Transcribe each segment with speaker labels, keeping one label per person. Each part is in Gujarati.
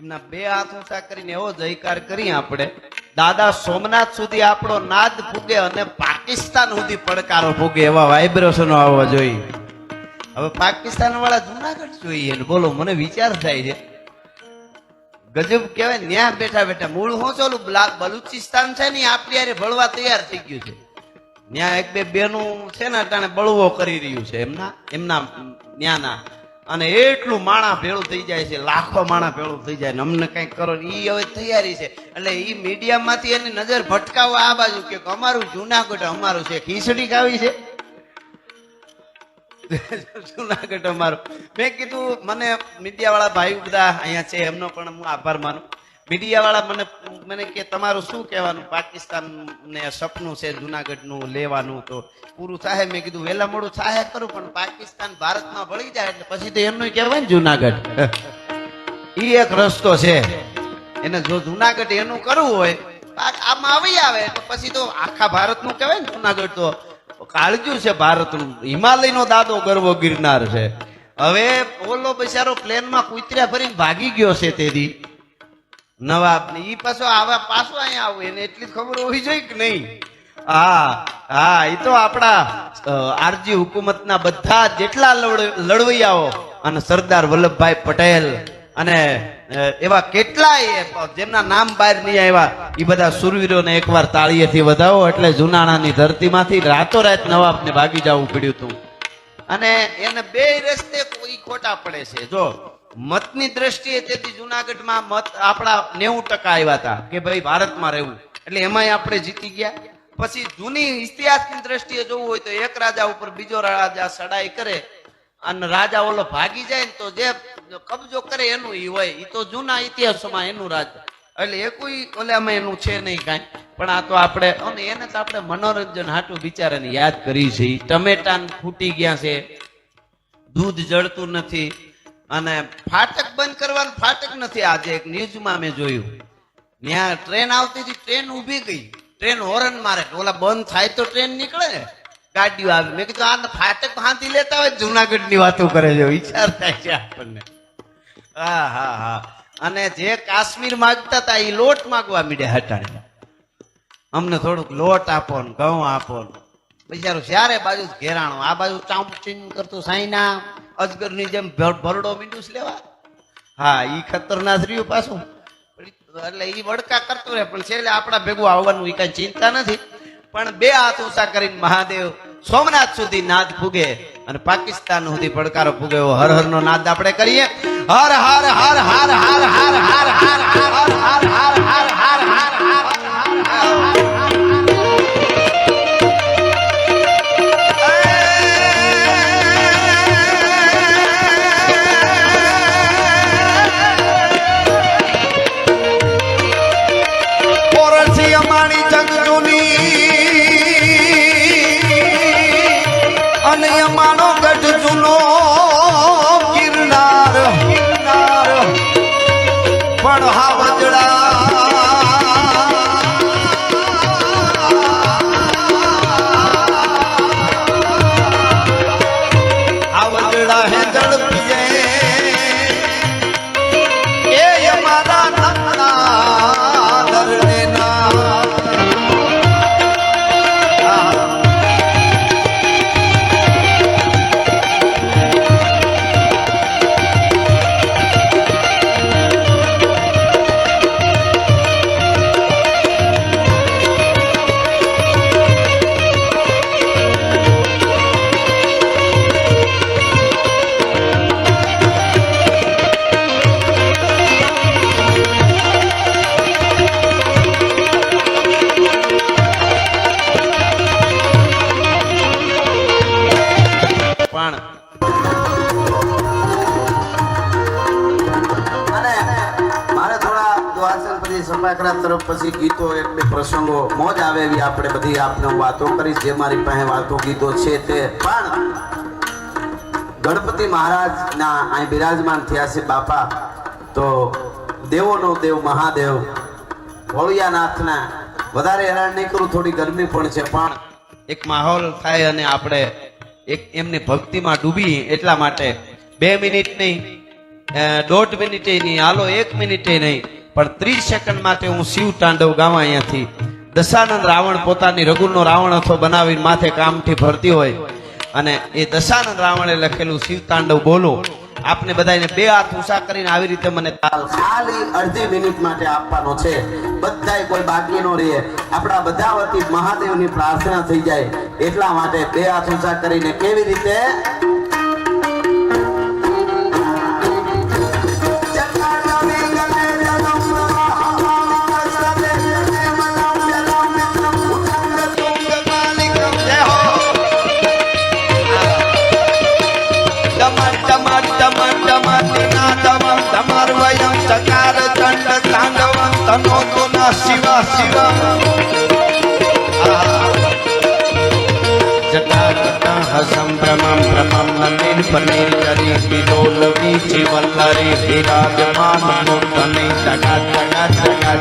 Speaker 1: એમના બે હાથ ઊંચા કરીને એવો જયકાર કરી આપણે દાદા સોમનાથ સુધી આપણો નાદ ફૂગે અને પાકિસ્તાન સુધી પડકારો ફૂગે એવા વાઇબ્રેશનો આવવા જોઈએ. હવે પાકિસ્તાન વાળા જુનાગઢ જોઈએ ને બોલો, મને વિચાર થાય છે ગજબ કહેવાય. ન્યા બેઠા બેઠા મૂળ હું ચોલું બલુચિસ્તાન છે ને આપણી યારે ભળવા તૈયાર થઈ ગયું છે. ન્યા એક બે બેનું છે ને અટાણે બળવો કરી રહ્યું છે એમના ન્યાના, અને એટલું માણા ભેળું થઈ જાય છે, લાખો માણા ભેળું થઈ જાય ને અમને કઈક કરો. ઈ હવે તૈયારી છે એટલે ઈ મીડિયામાંથી એની નજર ભટકાવવા આ બાજુ કે અમારું જુનાગઢ અમારું છે. ખીચડી ખાવી છે જુનાગઢ અમારું. મેં કીધું મને મીડિયા વાળા ભાઈ બધા અહીંયા છે એમનો પણ હું આભાર માનું. મીડિયા વાળા મને કે તમારું શું કહેવાનું, પાકિસ્તાન ને સપનું છે જુનાગઢ નું લેવાનું તો પૂરું થાય. મેં કીધું વહેલા મોડું થાય કરું પણ પાકિસ્તાન ભારતમાં ભળી જાય એટલે પછી તો એમનું કહેવાય ને જુનાગઢ. ઈ એક રસ્તો છે. એને જો જુનાગઢ એનું કરવું હોય આમાં આવી આવે તો પછી તો આખા ભારતનું કહેવાય ને જુનાગઢ. તો કાળજ્યું છે ભારતનું, હિમાલયનો દાદો ગરવો ગિરનાર છે. હવે ઓલો બિચારો પ્લેનમાં કૂતર્યા ભરીને ભાગી ગયો છે તેથી નવાબ ઈ પાછો અહીંયા આવું એને એટલી ખબર હોવી જોઈએ કે નહીં. હા એ તો આપણા આરજી હુકુમતના બધા જેટલા લડવૈયાઓ અને સરદાર વલ્લભભાઈ પટેલ અને એવા કેટલાય જેમના નામ બહાર નહીં આવ્યા એ બધા સુરવીરોને એકવાર તાળીએથી વધાવો એટલે જુનાણાની ધરતીમાંથી રાતોરાત નવાબને ભાગી જવું પડ્યું હતું. અને એને બે રસ્તે કોઈ ખોટા પડે છે. જો મતની દ્રષ્ટિએ તેથી જુનાગઢમાં મત આપણા 90% આવ્યા હતા કે ભાઈ ભારતમાં રહેવું, એટલે એમાંય આપણે જીતી ગયા. પછી જૂની ઇતિહાસની દ્રષ્ટિએ જોવું હોય તો એક રાજા ઉપર બીજો રાજા ચડાઈ કરે અને રાજા ઓલો ભાગી જાય ને તો જે કબજો કરે એનું ઈ હોય. ઈ તો જૂના ઇતિહાસમાં એનું રાજ, એટલે એ કોઈ ઓલામાં એનું છે નહીં કાંઈ. પણ આ તો આપણે અને એને તો આપણે મનોરંજન હાટું બિચારાને યાદ કરી છે. ટમેટા ફૂટી ગયા છે, દૂધ જળતું નથી અને ફાટક બંધ કરવાનું ફાટક નથી. આજે એક ન્યૂઝમાં મેં જોયું ત્યાં ટ્રેન આવતી હતી, ટ્રેન ઊભી ગઈ, ટ્રેન હોરન મારે, ઓલા બંધ થાય તો ટ્રેન નીકળે ને, ગાડીઓ આવી. મેં કીધું આ ફાટક હાંથી લેતા હોય જુનાગઢ ની વાતો કરે છે, વિચાર થાય છે આપણને. હા અને જે કાશ્મીર માંગતા હતા એ લોટ માંગવા મીડ્યા હટાડે, અમને થોડુંક લોટ આપો ને ઘઉં આપો ને. બિચારું ચારે બાજુ ઘેરાણો, આ બાજુ ચાંપચીન કરતું સાઈના અજગર ની જેમ ભરડો મીંડુસ લેવા. હા ઈ ખતરનાક રહ્યું પાછું, એટલે ઈ વડકા કરતો રહે પણ છેલ્લે આપણા ભેગું આવવાનું ઈ કઈ ચિંતા નથી. પણ બે હાથ ઊંચા કરીને મહાદેવ સોમનાથ સુધી નાદ ફૂગે અને પાકિસ્તાન સુધી પડકારો ફૂગે એવો હર હર નો નાદ આપણે કરીએ. હર હર હર હર હર હર હર હર હર હર હર હર હર હર
Speaker 2: અને અમારો ગઢ જૂનો ગિરનાર પણ હાવજડા હે ઝડપીએ એ અમારા નાના દરદેના. તરફ પછી ગીતો એક બે પ્રસંગો મોજ આવે એવી આપણે બધી આપને વાતો કરી, જે મારી પાસે વાતો ગીતો છે તે. પણ ગણપતિ મહારાજ ના અહીં બિરાજમાન થયા છે બાપા, તો દેવોનો દેવ મહાદેવ ભોળિયાનાથના વધારે હેરાન નહીં કરું, થોડી ગરમી પણ છે પણ
Speaker 1: એક માહોલ થાય અને આપણે એક એમની ભક્તિમાં ડૂબી એટલા માટે 2 મિનિટ નહીં 1.5 મિનિટે નહીં, હાલો 1 મિનિટે નહીં, પણ 30 સેકન્ડ માટે હું શિવ તાંડવ ગાવા અહીંયાથી. દશાનંદ રાવણ પોતાની રઘુનો રાવણ હતો બનાવીને માથે કામથી ભરતી હોય, અને એ દશાનંદ રાવણે લખેલું શિવ તાંડવ બોલો. આપને બધાને 2 હાથ ઊંચા કરીને આવી રીતે મને
Speaker 2: ખાલી અડધી મિનિટ માટે આપવાનો છે. બધાય કોઈ બાકી નો રહે. આપણા બધા વતી મહાદેવની પ્રાર્થના થઈ જાય એટલા માટે 2 હાથ ઊંચા કરીને કેવી રીતે
Speaker 1: ચકાર ચંડ તાંડવ તનો તો ના શિવા શિવા જટા જટા હસમ ભ્રમમ ભ્રમમ નમીન પનીર કરી વિલોલ વીચી વલ્લરી વિરાજમાન મૂર્ધની જગા જગા જગા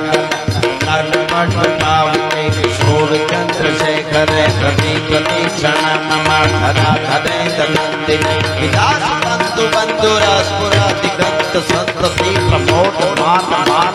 Speaker 1: લાડમટ પાવને કિશોર ચંદ્રશેખરે પ્રતિ પ્રતિ ક્ષણ નમા ધરા ધરે દનંદિની વિલાસ બંધુ બંધુ રાસપુરા દિગંત સંતતિ પ્રમોદ માન માન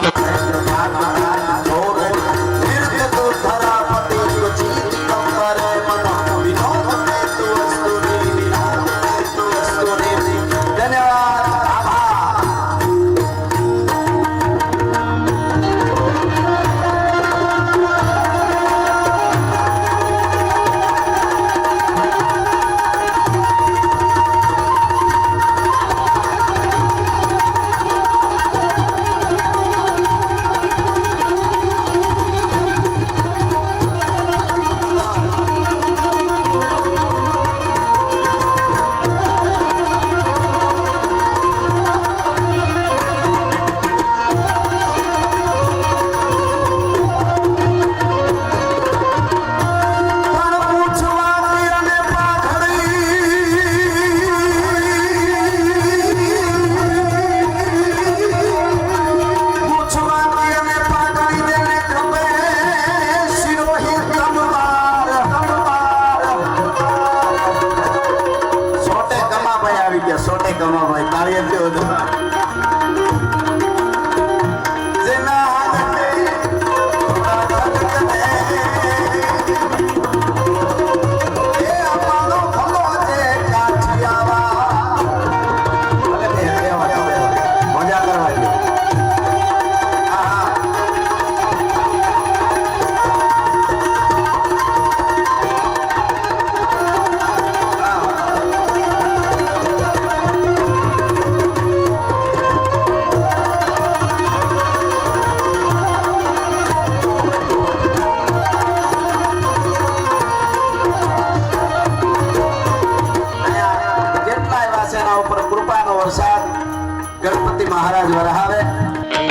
Speaker 2: ગણપતિ મહારાજ વરહાવે.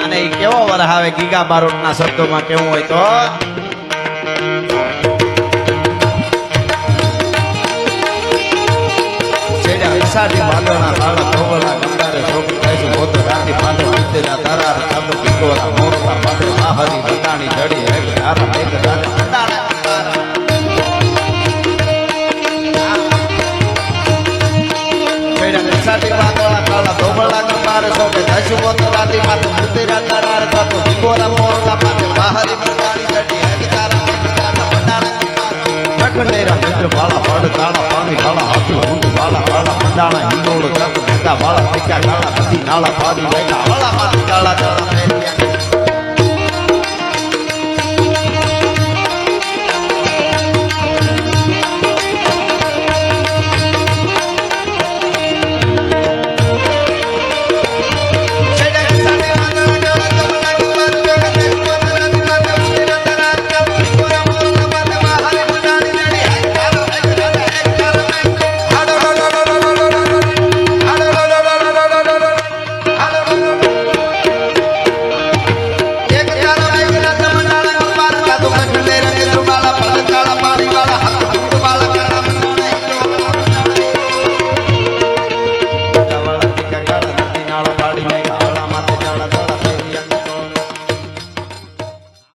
Speaker 1: અને એ કેવો વરહાવે ગીગા બારોટના શબ્દોમાં કેવું હોય તો છેડા વિસાડી બાદોના બાળક ધોવલા ગંગારે શોક થાય છે બોધ રાતી બાદો ઉતેરા તારા શબ્દ કિકોરા મોરલા બાદો આહરી બટાણી જડી હે તારા એક રાતે બટાણા છેડા વિસાડી બાદોના કાળા ધોવલા ગંગારે શોક થાય છે બોધ રાતી બાદો ઉતેરા તારા શબ્દ કિકોરા મોરલા બાદો આહરી બટાણી જડી હે તારા એક રાતે બટાણા ખંડેરા મિત્ર વાળા પડ તાળા પાણી કાળા હાથું ઊંટ વાળા વાળા મંડાણા હિંડોળ કરત ભેગા વાળા ટીકા કાળા બધી નાળા પાડી બેઠા વાળા માથે કાળા ચાળા